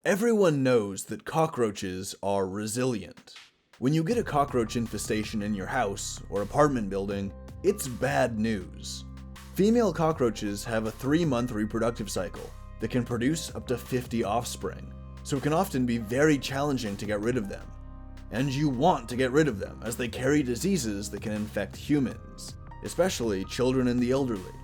Everyone knows that cockroaches are resilient. When you get a cockroach infestation in your house or apartment building, it's bad news. Female cockroaches have a 3-month reproductive cycle that can produce up to 50 offspring, so it can often be very challenging to get rid of them. And you want to get rid of them as they carry diseases that can infect humans, especially children and the elderly.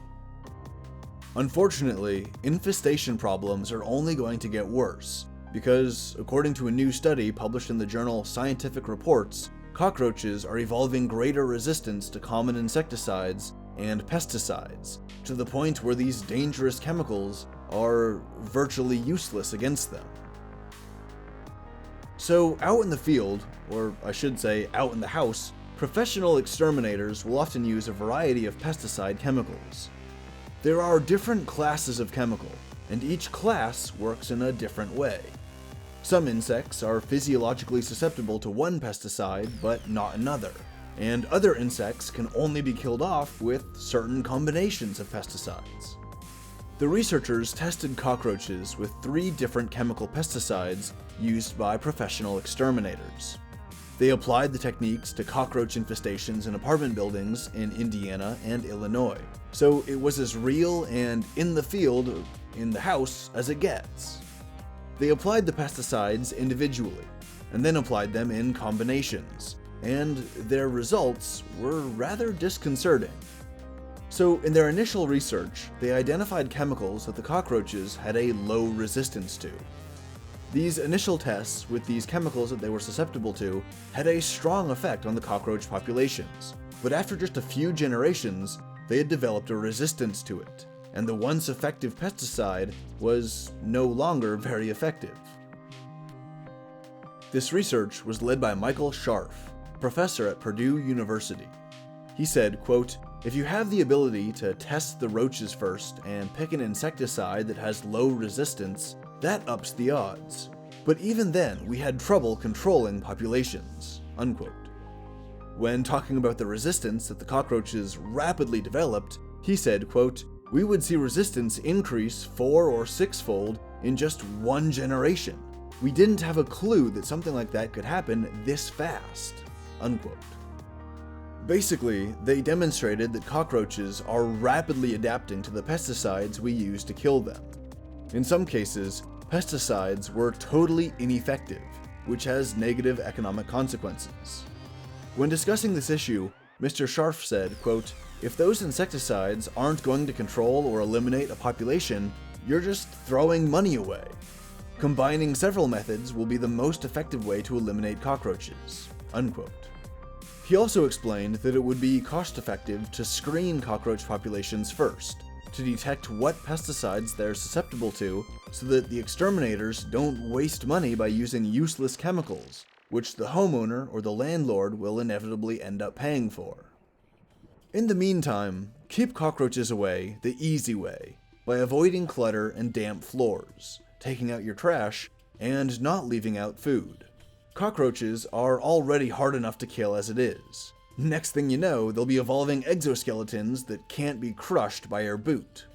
Unfortunately, infestation problems are only going to get worse because, according to a new study published in the journal Scientific Reports, cockroaches are evolving greater resistance to common insecticides and pesticides, to the point where these dangerous chemicals are virtually useless against them. So out in the field, or I should say out in the house, professional exterminators will often use a variety of pesticide chemicals. There are different classes of chemical, and each class works in a different way. Some insects are physiologically susceptible to one pesticide, but not another, and other insects can only be killed off with certain combinations of pesticides. The researchers tested cockroaches with 3 different chemical pesticides used by professional exterminators. They applied the techniques to cockroach infestations in apartment buildings in Indiana and Illinois, so it was as real and in the field, in the house, as it gets. They applied the pesticides individually, and then applied them in combinations, and their results were rather disconcerting. So in their initial research, they identified chemicals that the cockroaches had a low resistance to. These initial tests with these chemicals that they were susceptible to had a strong effect on the cockroach populations, but after just a few generations, they had developed a resistance to it, and the once effective pesticide was no longer very effective. This research was led by Michael Scharf, professor at Purdue University. He said, quote, "If you have the ability to test the roaches first and pick an insecticide that has low resistance, that ups the odds. But even then, we had trouble controlling populations," unquote. When talking about the resistance that the cockroaches rapidly developed, he said, quote, "We would see resistance increase 4 or 6-fold in just 1 generation. We didn't have a clue that something like that could happen this fast," unquote. Basically, they demonstrated that cockroaches are rapidly adapting to the pesticides we use to kill them. In some cases, pesticides were totally ineffective, which has negative economic consequences. When discussing this issue, Mr. Scharf said, quote, "If those insecticides aren't going to control or eliminate a population, you're just throwing money away. Combining several methods will be the most effective way to eliminate cockroaches," unquote. He also explained that it would be cost-effective to screen cockroach populations first, to detect what pesticides they're susceptible to, so that the exterminators don't waste money by using useless chemicals, which the homeowner or the landlord will inevitably end up paying for. In the meantime, keep cockroaches away the easy way, by avoiding clutter and damp floors, taking out your trash, and not leaving out food. Cockroaches are already hard enough to kill as it is. Next thing you know, they'll be evolving exoskeletons that can't be crushed by your boot.